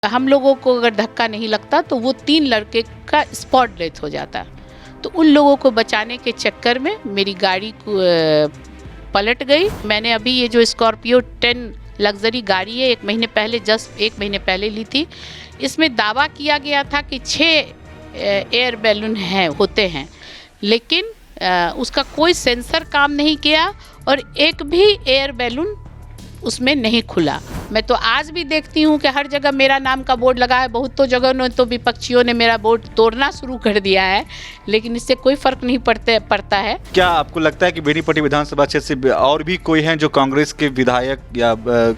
हम लोगों को अगर धक्का नहीं लगता तो वो 3 लड़के का स्पॉट डेथ हो जाता। तो उन लोगों को बचाने के चक्कर में मेरी गाड़ी पलट गई। मैंने अभी ये जो स्कॉर्पियो 10 लग्जरी गाड़ी है 1 महीने पहले, जस्ट 1 महीने पहले ली थी। इसमें दावा किया गया था कि 6 एयर बैलून होते हैं, लेकिन उसका कोई सेंसर काम नहीं किया और एक भी एयर बैलून उसमें नहीं खुला। मैं तो आज भी देखती हूँ कि हर जगह मेरा नाम का बोर्ड लगा है। बहुत तो जगह ने तो विपक्षियों ने मेरा बोर्ड तोड़ना शुरू कर दिया है, लेकिन इससे कोई फर्क नहीं पड़ता है। क्या आपको लगता है कि बेनीपट्टी विधानसभा क्षेत्र से और भी कोई हैं जो कांग्रेस के विधायक या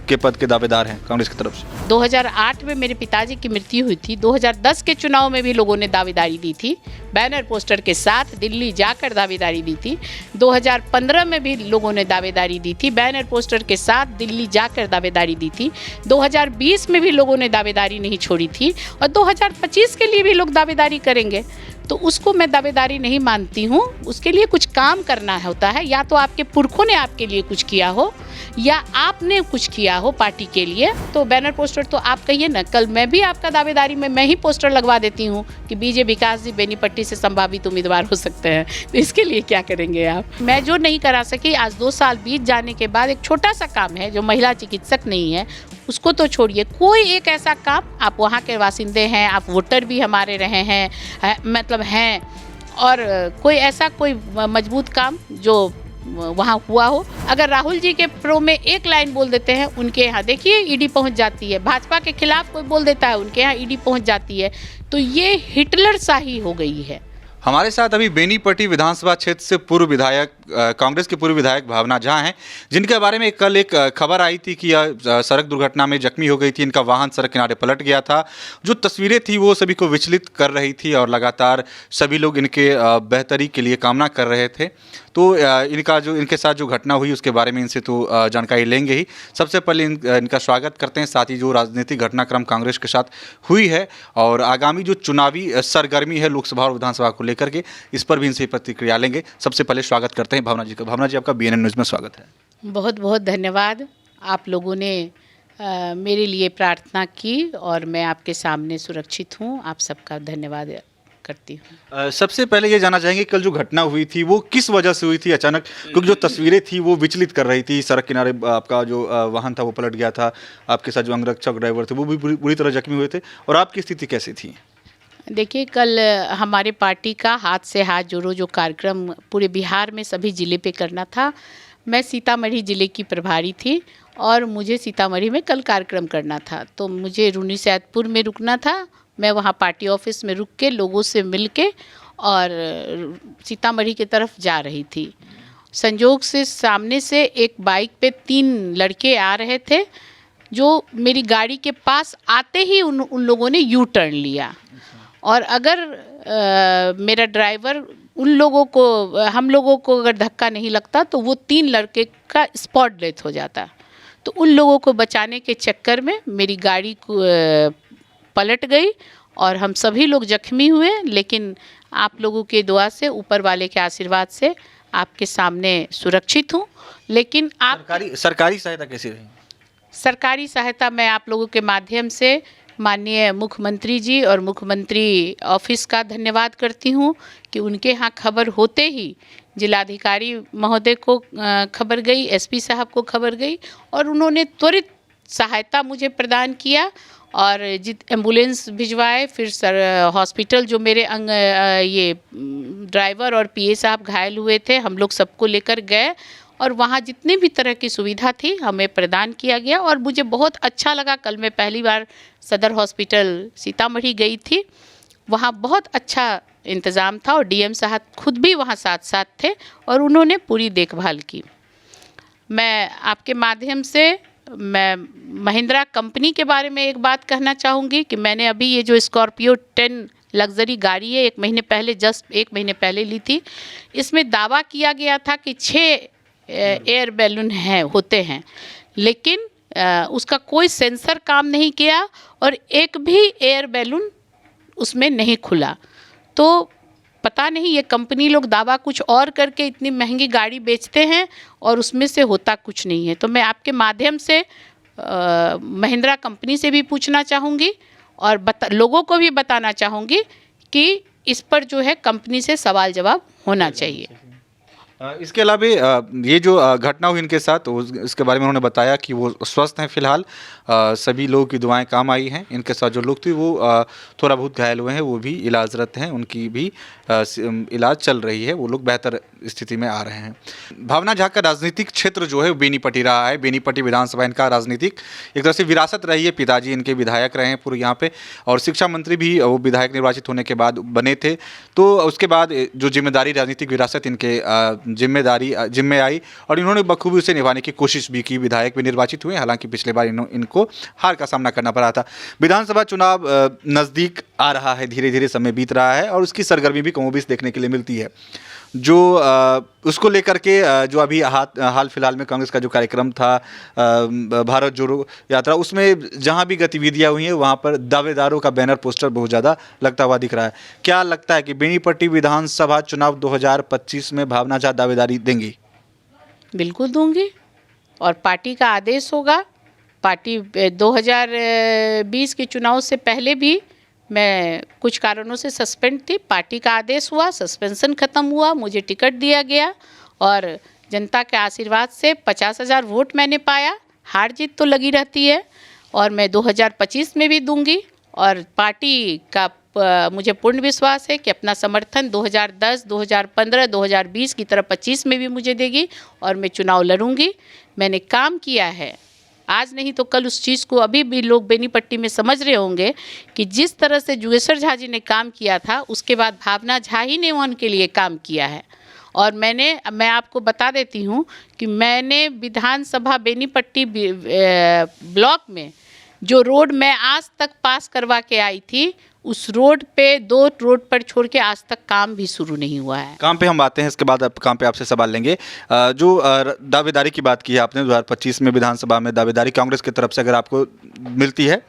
के पद के दावेदार हैं कांग्रेस की तरफ से? 2008 में मेरे पिताजी की मृत्यु हुई थी। 2010 के चुनाव में भी लोगों ने दावेदारी दी थी, बैनर पोस्टर के साथ दिल्ली जाकर दावेदारी दी थी। 2015 में भी लोगों ने दावेदारी दी थी, बैनर पोस्टर के साथ दिल्ली जाकर दावेदारी दी थी। 2020 में भी लोगों ने दावेदारी नहीं छोड़ी थी और 2025 के लिए भी लोग दावेदारी करेंगे। तो उसको मैं दावेदारी नहीं मानती हूँ। उसके लिए कुछ काम करना होता है, या तो आपके पुरखों ने आपके लिए कुछ किया हो या आपने कुछ किया हो पार्टी के लिए। तो बैनर पोस्टर तो आप कहिए ना, कल मैं भी आपका दावेदारी में मैं ही पोस्टर लगवा देती हूँ कि बीजे विकास जी बेनीपट्टी से संभावित उम्मीदवार हो सकते हैं। तो इसके लिए क्या करेंगे आप? मैं जो नहीं करा सकी, आज 2 साल बीत जाने के बाद एक छोटा सा काम है जो महिला चिकित्सक नहीं है, उसको तो छोड़िए, कोई एक ऐसा काम, आप वहाँ के वासिंदे हैं, आप वोटर भी हमारे रहे हैं, मतलब हैं, और कोई ऐसा कोई मजबूत काम जो वहाँ हुआ हो। अगर राहुल जी के प्रो में एक लाइन बोल देते हैं, उनके यहाँ देखिए ईडी पहुँच जाती है। भाजपा के खिलाफ कोई बोल देता है, उनके यहाँ ईडी पहुँच जाती है। तो ये हिटलर शाही हो गई है। हमारे साथ अभी बेनीपट्टी विधानसभा क्षेत्र से पूर्व विधायक, कांग्रेस के पूर्व विधायक भावना झा हैं, जिनके बारे में कल एक खबर आई थी कि यह सड़क दुर्घटना में जख्मी हो गई थी। इनका वाहन सड़क किनारे पलट गया था। जो तस्वीरें थी वो सभी को विचलित कर रही थी और लगातार सभी लोग इनके बेहतरी के लिए कामना कर रहे थे। तो इनके साथ जो घटना हुई उसके बारे में इनसे तो जानकारी लेंगे ही। सबसे पहले इनका स्वागत करते हैं, साथ ही जो राजनीतिक घटनाक्रम कांग्रेस के साथ हुई है और आगामी जो चुनावी सरगर्मी है लोकसभा और विधानसभा को लेकर के, इस पर भी इनसे प्रतिक्रिया लेंगे। सबसे पहले स्वागत करते हैं भावना जी का। भावना जी, आपका BNN न्यूज़ में स्वागत है। बहुत बहुत धन्यवाद। आप लोगों ने मेरे लिए प्रार्थना की और मैं आपके सामने सुरक्षित हूँ। आप सबका धन्यवाद करती हूँ। सबसे पहले ये जानना चाहेंगे, कल जो घटना हुई थी वो किस वजह से हुई थी अचानक? क्योंकि जो तस्वीरें थी वो विचलित कर रही थी। सड़क किनारे आपका जो वाहन था वो पलट गया था, आपके साथ जो अंगरक्षक ड्राइवर थे वो भी बुरी तरह जख्मी हुए थे, और आपकी स्थिति कैसी थी? देखिए, कल हमारे पार्टी का हाथ से हाथ जोड़ो जो कार्यक्रम पूरे बिहार में सभी ज़िले पे करना था। मैं सीतामढ़ी ज़िले की प्रभारी थी और मुझे सीतामढ़ी में कल कार्यक्रम करना था। तो मुझे रून्नीसैदपुर में रुकना था। मैं वहाँ पार्टी ऑफिस में रुक के लोगों से मिल के और सीतामढ़ी की तरफ जा रही थी। संजोग से सामने से एक बाइक पे 3 लड़के आ रहे थे, जो मेरी गाड़ी के पास आते ही उन लोगों ने यू टर्न लिया। और अगर मेरा ड्राइवर हम लोगों को अगर धक्का नहीं लगता तो वो 3 लड़के का स्पॉट डेथ हो जाता। तो उन लोगों को बचाने के चक्कर में मेरी गाड़ी पलट गई और हम सभी लोग जख्मी हुए। लेकिन आप लोगों के दुआ से, ऊपर वाले के आशीर्वाद से आपके सामने सुरक्षित हूँ। लेकिन आप सरकारी सहायता कैसी रही? सरकारी सहायता मैं आप लोगों के माध्यम से माननीय मुख्यमंत्री जी और मुख्यमंत्री ऑफिस का धन्यवाद करती हूँ कि उनके यहाँ खबर होते ही जिलाधिकारी महोदय को खबर गई, SP साहब को खबर गई और उन्होंने त्वरित सहायता मुझे प्रदान किया और एम्बुलेंस भिजवाए। फिर हॉस्पिटल जो मेरे ये ड्राइवर और PA साहब घायल हुए थे, हम लोग सबको लेकर गए और वहाँ जितनी भी तरह की सुविधा थी हमें प्रदान किया गया और मुझे बहुत अच्छा लगा। कल मैं पहली बार सदर हॉस्पिटल सीतामढ़ी गई थी, वहाँ बहुत अच्छा इंतज़ाम था और DM साहब खुद भी वहाँ साथ साथ थे और उन्होंने पूरी देखभाल की। मैं आपके माध्यम से मैं महिंद्रा कंपनी के बारे में एक बात कहना चाहूँगी कि मैंने अभी ये जो स्कॉर्पियो 10 लग्जरी गाड़ी है 1 महीने पहले, जस्ट 1 महीने पहले ली थी। इसमें दावा किया गया था कि 6 एयर बैलून होते हैं, लेकिन उसका कोई सेंसर काम नहीं किया और एक भी एयर बैलून उसमें नहीं खुला। तो पता नहीं ये कंपनी लोग दावा कुछ और करके इतनी महंगी गाड़ी बेचते हैं और उसमें से होता कुछ नहीं है। तो मैं आपके माध्यम से महिंद्रा कंपनी से भी पूछना चाहूँगी और लोगों को भी बताना चाहूँगी कि इस पर जो है कंपनी से सवाल जवाब होना चाहिए। इसके अलावा ये जो घटना हुई इनके साथ, इसके बारे में उन्होंने बताया कि वो स्वस्थ हैं फिलहाल। सभी लोगों की दुआएं काम आई हैं। इनके साथ जो लोग थे वो थोड़ा बहुत घायल हुए हैं, वो भी इलाजरत हैं, उनकी भी इलाज चल रही है, वो लोग बेहतर स्थिति में आ रहे हैं। भावना झा का राजनीतिक क्षेत्र जो है वो बेनीपट्टी रहा है। बेनीपट्टी विधानसभा इनका राजनीतिक एक तरह से विरासत रही है। पिताजी इनके विधायक रहे हैं पूरे यहाँ पे, और शिक्षा मंत्री भी वो विधायक निर्वाचित होने के बाद बने थे। तो उसके बाद जो जिम्मेदारी, राजनीतिक विरासत इनके जिम्मे आई और इन्होंने बखूबी उसे निभाने की कोशिश भी की। विधायक भी निर्वाचित हुए, हालांकि पिछले बार इनको हार का सामना करना पड़ा था। विधानसभा चुनाव नज़दीक आ रहा है, धीरे धीरे समय बीत रहा है और उसकी सरगर्मी भी कमोबेश देखने के लिए मिलती है। जो उसको लेकर के जो अभी हाल फिलहाल में कांग्रेस का जो कार्यक्रम था भारत जोड़ो यात्रा, उसमें जहां भी गतिविधियां हुई हैं वहां पर दावेदारों का बैनर पोस्टर बहुत ज़्यादा लगता हुआ दिख रहा है। क्या लगता है कि बेनीपट्टी विधानसभा चुनाव 2025 में भावना झा दावेदारी देंगी? बिल्कुल दूंगी, और पार्टी का आदेश होगा। पार्टी 2020 के चुनाव से पहले भी मैं कुछ कारणों से सस्पेंड थी। पार्टी का आदेश हुआ, सस्पेंशन ख़त्म हुआ, मुझे टिकट दिया गया और जनता के आशीर्वाद से 50,000 वोट मैंने पाया। हार जीत तो लगी रहती है और मैं 2025 में भी दूंगी, और पार्टी का मुझे पूर्ण विश्वास है कि अपना समर्थन 2010, 2015, 2020 की तरह 25 में भी मुझे देगी और मैं चुनाव लड़ूंगी। मैंने काम किया है, आज नहीं तो कल उस चीज़ को अभी भी लोग बेनीपट्टी में समझ रहे होंगे कि जिस तरह से जुगेश्वर झा जी ने काम किया था, उसके बाद भावना झा ही ने उनके लिए काम किया है। और मैं आपको बता देती हूँ कि मैंने विधानसभा बेनीपट्टी ब्लॉक में जो रोड मैं आज तक पास करवा के आई थी, उस रोड पे 2 रोड पर छोड़ के आज तक काम भी शुरू नहीं हुआ है। काम पे हम आते हैं, इसके बाद काम पे आपसे सवाल लेंगे। जो दावेदारी की बात की है आपने, 2025 में विधानसभा में दावेदारी कांग्रेस की तरफ से अगर आपको मिलती है,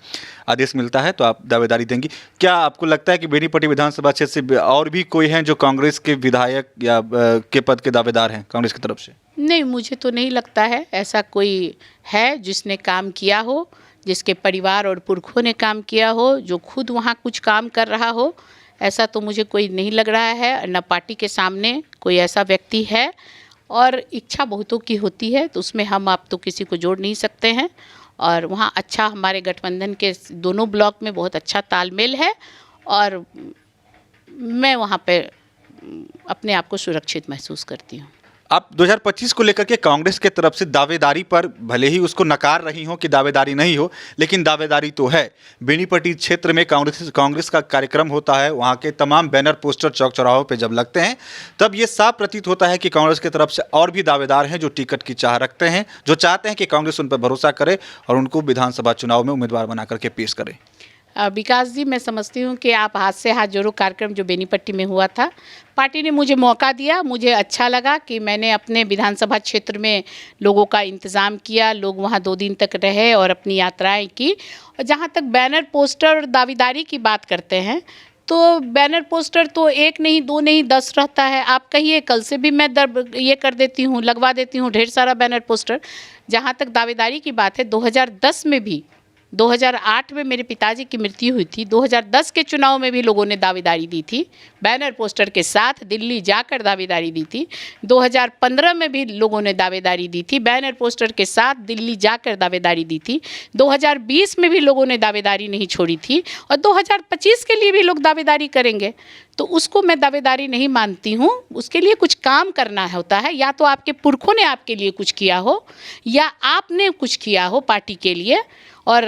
आदेश मिलता है, तो आप दावेदारी देंगी। क्या आपको लगता है कि बेनीपट्टी विधानसभा क्षेत्र से और भी कोई हैं जो कांग्रेस के विधायक या के पद के दावेदार हैं कांग्रेस की तरफ से? नहीं, मुझे तो नहीं लगता है ऐसा कोई है जिसने काम किया हो, जिसके परिवार और पुरखों ने काम किया हो, जो खुद वहाँ कुछ काम कर रहा हो। ऐसा तो मुझे कोई नहीं लग रहा है, न पार्टी के सामने कोई ऐसा व्यक्ति है। और इच्छा बहुतों की होती है, तो उसमें हम आप तो किसी को जोड़ नहीं सकते हैं। और वहाँ अच्छा, हमारे गठबंधन के दोनों ब्लॉक में बहुत अच्छा तालमेल है और मैं वहाँ पे अपने आप को सुरक्षित महसूस करती हूँ। आप 2025 को लेकर के कांग्रेस के तरफ से दावेदारी पर भले ही उसको नकार रही हो कि दावेदारी नहीं हो, लेकिन दावेदारी तो है। बेनीपट्टी क्षेत्र में कांग्रेस का कार्यक्रम होता है, वहाँ के तमाम बैनर पोस्टर चौक चौराहों पे जब लगते हैं, तब ये साफ प्रतीत होता है कि कांग्रेस की तरफ से और भी दावेदार हैं जो टिकट की चाह रखते हैं, जो चाहते हैं कि कांग्रेस उन पर भरोसा करे और उनको विधानसभा चुनाव में उम्मीदवार बना करके पेश करे। विकास जी, मैं समझती हूँ कि आप हाथ से हाथ जोड़ो कार्यक्रम जो बेनीपट्टी में हुआ था, पार्टी ने मुझे मौका दिया। मुझे अच्छा लगा कि मैंने अपने विधानसभा क्षेत्र में लोगों का इंतज़ाम किया, लोग वहाँ 2 दिन तक रहे और अपनी यात्राएं की। और जहाँ तक बैनर पोस्टर और दावेदारी की बात करते हैं, तो बैनर पोस्टर तो 1 नहीं, 2 नहीं, 10 रहता है। आप कहिए, कल से भी मैं ये कर देती हूँ, लगवा देती हूँ ढेर सारा बैनर पोस्टर। जहाँ तक दावेदारी की बात है, 2010 में भी, 2008 में मेरे पिताजी की मृत्यु हुई थी, 2010 के चुनाव में भी लोगों ने दावेदारी दी थी, बैनर पोस्टर के साथ दिल्ली जाकर दावेदारी दी थी। 2015 में भी लोगों ने दावेदारी दी थी, बैनर पोस्टर के साथ दिल्ली जाकर दावेदारी दी थी। 2020 में भी लोगों ने दावेदारी नहीं छोड़ी थी और 2025 के लिए भी लोग दावेदारी करेंगे। तो उसको मैं दावेदारी नहीं मानती हूँ। उसके लिए कुछ काम करना होता है, या तो आपके पुरखों ने आपके लिए कुछ किया हो या आपने कुछ किया हो पार्टी के लिए। और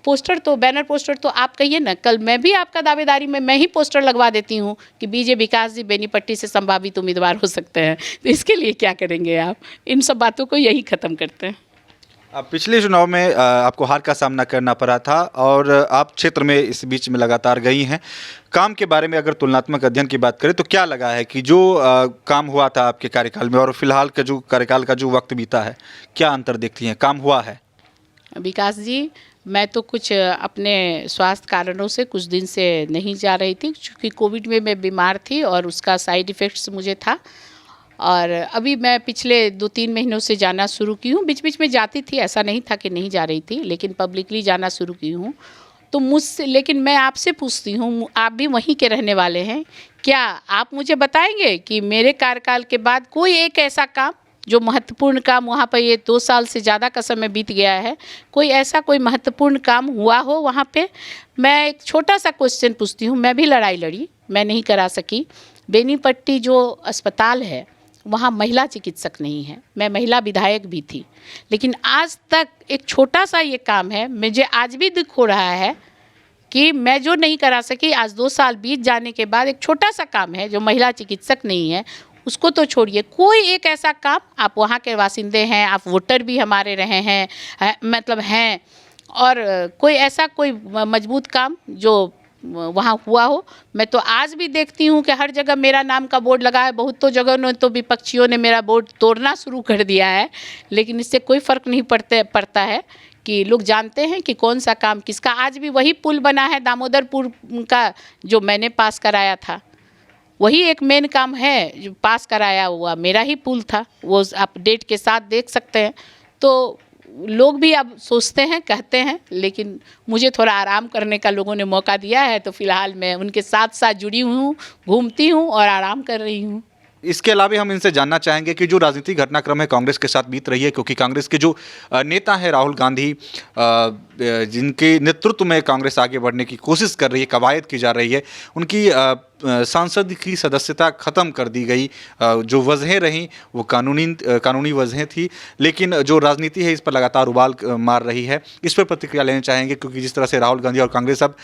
पोस्टर तो, बैनर पोस्टर तो आप कहिए ना, कल मैं भी आपका दावेदारी में मैं ही पोस्टर लगवा देती हूँ कि बीजे विकास जी बेनीपट्टी से संभावित उम्मीदवार हो सकते हैं। तो इसके लिए क्या करेंगे आप? इन सब बातों को यही ख़त्म करते हैं। पिछले चुनाव में आपको हार का सामना करना पड़ा था और आप क्षेत्र में इस बीच में लगातार गई हैं। काम के बारे में अगर तुलनात्मक अध्ययन की बात करें तो क्या लगा है कि जो काम हुआ था आपके कार्यकाल में और फिलहाल का जो कार्यकाल का जो वक्त बीता है, क्या अंतर देखती हैं? काम हुआ है? विकास जी, मैं तो कुछ अपने स्वास्थ्य कारणों से कुछ दिन से नहीं जा रही थी, क्योंकि कोविड में मैं बीमार थी और उसका साइड इफ़ेक्ट्स मुझे था। और अभी मैं पिछले 2-3 महीनों से जाना शुरू की हूँ। बीच बीच में जाती थी, ऐसा नहीं था कि नहीं जा रही थी, लेकिन पब्लिकली जाना शुरू की हूँ। तो मुझसे, लेकिन मैं आपसे पूछती हूँ, आप भी वहीं के रहने वाले हैं, क्या आप मुझे बताएंगे कि मेरे कार्यकाल के बाद कोई एक ऐसा काम जो महत्वपूर्ण काम, वहाँ पर ये 2 साल से ज़्यादा का समय बीत गया है, कोई ऐसा कोई महत्वपूर्ण काम हुआ हो वहाँ पे? मैं एक छोटा सा क्वेश्चन पूछती हूँ, मैं भी लड़ाई लड़ी, मैं नहीं करा सकी। बेनीपट्टी जो अस्पताल है वहाँ महिला चिकित्सक नहीं है, मैं महिला विधायक भी थी, लेकिन आज तक एक छोटा सा ये काम है, मुझे आज भी दुख हो रहा है कि मैं जो नहीं करा सकी, आज 2 साल बीत जाने के बाद एक छोटा सा काम है जो महिला चिकित्सक नहीं है, उसको तो छोड़िए, कोई एक ऐसा काम, आप वहाँ के वासिंदे हैं, आप वोटर भी हमारे रहे हैं, मतलब हैं, और कोई ऐसा कोई मजबूत काम जो वहाँ हुआ हो? मैं तो आज भी देखती हूँ कि हर जगह मेरा नाम का बोर्ड लगा है, बहुत तो जगह ने तो विपक्षियों ने मेरा बोर्ड तोड़ना शुरू कर दिया है, लेकिन इससे कोई फ़र्क नहीं पड़ता है कि लोग जानते हैं कि कौन सा काम किसका। आज भी वही पुल बना है दामोदरपुर का जो मैंने पास कराया था, वही एक मेन काम है जो पास कराया हुआ मेरा ही पुल था, वो आप डेट के साथ देख सकते हैं। तो लोग भी अब सोचते हैं, कहते हैं, लेकिन मुझे थोड़ा आराम करने का लोगों ने मौका दिया है, तो फिलहाल मैं उनके साथ साथ जुड़ी हूँ, घूमती हूँ और आराम कर रही हूँ। इसके अलावा हम इनसे जानना चाहेंगे कि जो राजनीतिक घटनाक्रम है कांग्रेस के साथ बीत रही है, क्योंकि कांग्रेस के जो नेता है राहुल गांधी, जिनके नेतृत्व में कांग्रेस आगे बढ़ने की कोशिश कर रही है, कवायद की जा रही है, उनकी सांसद की सदस्यता ख़त्म कर दी गई। जो वजहें रहीं वो कानूनी वजहें थी, लेकिन जो राजनीति है इस पर लगातार उबाल मार रही है। इस पर प्रतिक्रिया लेना चाहेंगे, क्योंकि जिस तरह से राहुल गांधी और कांग्रेस अब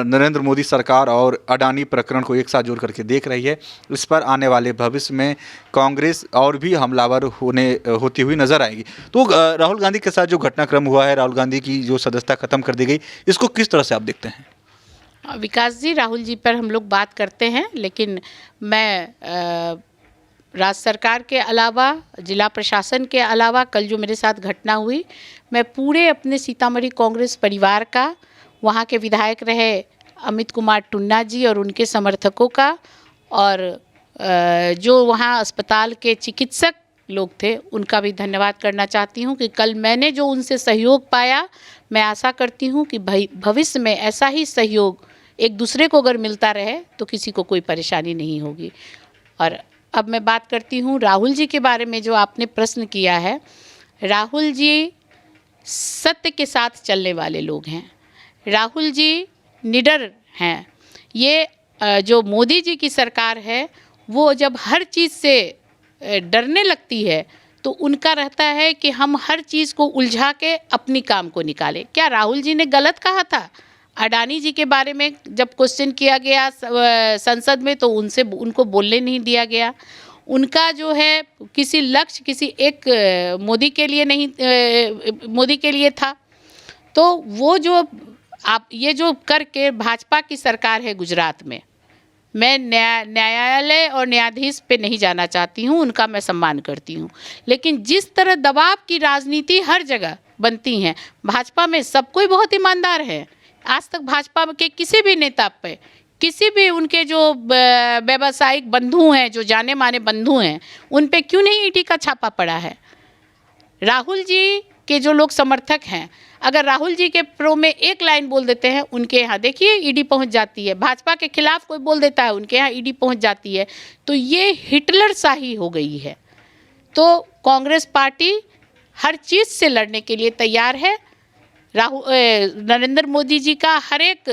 नरेंद्र मोदी सरकार और अडानी प्रकरण को एक साथ जोड़ करके देख रही है, इस पर आने वाले भविष्य में कांग्रेस और भी हमलावर होती हुई नजर आएगी। तो राहुल गांधी के साथ जो घटनाक्रम हुआ है, राहुल गांधी की जो सदस्यता खत्म कर दी गई, इसको किस तरह से आप देखते हैं? विकास जी, राहुल जी पर हम लोग बात करते हैं, लेकिन मैं राज्य सरकार के अलावा, जिला प्रशासन के अलावा, कल जो मेरे साथ घटना हुई, मैं पूरे अपने सीतामढ़ी कांग्रेस परिवार का, वहाँ के विधायक रहे अमित कुमार टुन्ना जी और उनके समर्थकों का, और जो वहाँ अस्पताल के चिकित्सक लोग थे उनका भी धन्यवाद करना चाहती हूँ कि कल मैंने जो उनसे सहयोग पाया, मैं आशा करती हूँ कि भविष्य में ऐसा ही सहयोग एक दूसरे को अगर मिलता रहे तो किसी को कोई परेशानी नहीं होगी। और अब मैं बात करती हूँ राहुल जी के बारे में, जो आपने प्रश्न किया है। राहुल जी सत्य के साथ चलने वाले लोग हैं, राहुल जी निडर हैं। ये जो मोदी जी की सरकार है, वो जब हर चीज़ से डरने लगती है तो उनका रहता है कि हम हर चीज़ को उलझा के अपनी काम को निकालें। क्या राहुल जी ने गलत कहा था? अडानी जी के बारे में जब क्वेश्चन किया गया संसद में, तो उनको बोलने नहीं दिया गया। उनका जो है किसी लक्ष्य, किसी एक मोदी के लिए नहीं, मोदी के लिए था। तो वो जो आप ये जो करके भाजपा की सरकार है गुजरात में, मैं न्यायालय और न्यायाधीश पे नहीं जाना चाहती हूँ, उनका मैं सम्मान करती हूँ, लेकिन जिस तरह दबाव की राजनीति हर जगह बनती है, भाजपा में सब कोई बहुत ईमानदार है। आज तक भाजपा के किसी भी नेता पे, किसी भी उनके जो व्यावसायिक बंधु हैं, जो जाने माने बंधु हैं, उन पे क्यों नहीं ईडी का छापा पड़ा है? राहुल जी के जो लोग समर्थक हैं, अगर राहुल जी के प्रो में एक लाइन बोल देते हैं, उनके यहाँ देखिए ईडी पहुँच जाती है। भाजपा के खिलाफ कोई बोल देता है, उनके यहाँ ईडी पहुँच जाती है। तो ये हिटलर शाही हो गई है। तो कांग्रेस पार्टी हर चीज़ से लड़ने के लिए तैयार है। नरेंद्र मोदी जी का हर एक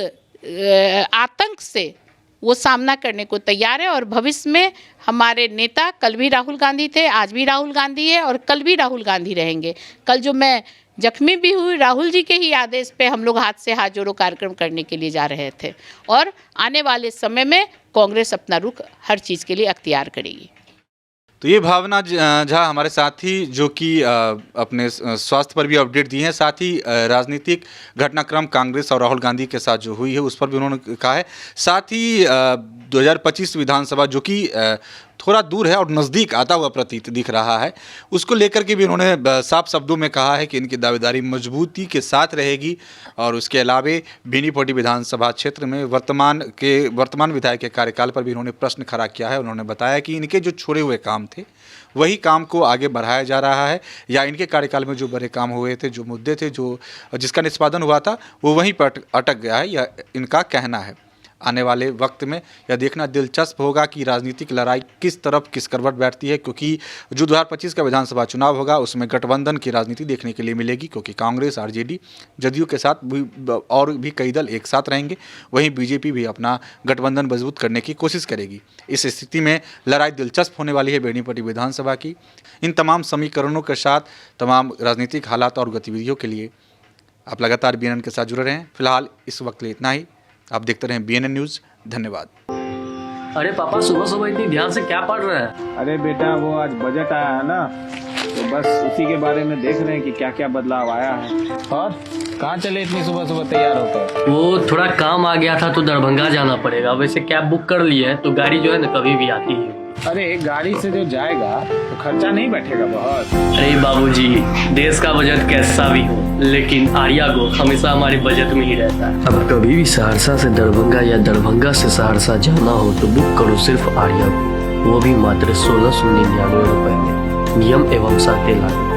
आतंक से वो सामना करने को तैयार है, और भविष्य में हमारे नेता, कल भी राहुल गांधी थे, आज भी राहुल गांधी है और कल भी राहुल गांधी रहेंगे। कल जो मैं जख्मी भी हुई, राहुल जी के ही आदेश पे हम लोग हाथ से हाथ जोड़ो कार्यक्रम करने के लिए जा रहे थे, और आने वाले समय में कांग्रेस अपना रुख हर चीज़ के लिए अख्तियार करेगी। तो ये भावना झा हमारे साथी, जो कि अपने स्वास्थ्य पर भी अपडेट दी हैं, साथ ही राजनीतिक घटनाक्रम कांग्रेस और राहुल गांधी के साथ जो हुई है उस पर भी उन्होंने कहा है। साथ ही 2025 विधानसभा, जो कि थोड़ा दूर है और नज़दीक आता हुआ प्रतीत दिख रहा है। उसको लेकर के भी उन्होंने साफ शब्दों में कहा है कि इनकी दावेदारी मजबूती के साथ रहेगी। और उसके अलावे बेनीपट्टी विधानसभा क्षेत्र में वर्तमान विधायक के कार्यकाल पर भी उन्होंने प्रश्न खड़ा किया है। उन्होंने बताया कि इनके जो छोड़े हुए काम थे वही काम को आगे बढ़ाया जा रहा है, या इनके कार्यकाल में जो बड़े काम हुए थे, जो मुद्दे थे, जिसका निष्पादन हुआ था वो वहीं पर अटक गया है, यह इनका कहना है। आने वाले वक्त में यह देखना दिलचस्प होगा कि राजनीतिक लड़ाई किस तरफ किस करवट बैठती है, क्योंकि जो 2025 का विधानसभा चुनाव होगा उसमें गठबंधन की राजनीति देखने के लिए मिलेगी, क्योंकि कांग्रेस, आरजेडी, जदयू के साथ भी और भी कई दल एक साथ रहेंगे। वहीं बीजेपी भी अपना गठबंधन मजबूत करने की कोशिश करेगी। इस स्थिति में लड़ाई दिलचस्प होने वाली है बेनीपट्टी विधानसभा की। इन तमाम समीकरणों के साथ तमाम राजनीतिक हालात और गतिविधियों के लिए आप लगातार BNN के साथ जुड़े रहें। फिलहाल इस वक्त लिए इतना ही। आप देखते रहें BNN न्यूज़। धन्यवाद। अरे पापा, सुबह सुबह इतनी ध्यान से क्या पढ़ रहे हैं? अरे बेटा, वो आज बजट आया है ना, तो बस उसी के बारे में देख रहे हैं कि क्या क्या बदलाव आया है। और कहाँ चले इतनी सुबह सुबह तैयार होकर? वो थोड़ा काम आ गया था तो दरभंगा जाना पड़ेगा। वैसे कैब बुक कर ली है तो गाड़ी जो है ना कभी भी आती है। अरे एक गाड़ी से जो जाएगा तो खर्चा नहीं बैठेगा बहुत? अरे बाबूजी, देश का बजट कैसा भी हो लेकिन आर्या गो हमेशा हमारे बजट में ही रहता है। अब कभी भी सहरसा से दरभंगा या दरभंगा से सहरसा जाना हो तो बुक करो सिर्फ आर्या गो, वो भी मात्र 1699 रुपए में। नियम एवं शर्तें लागू।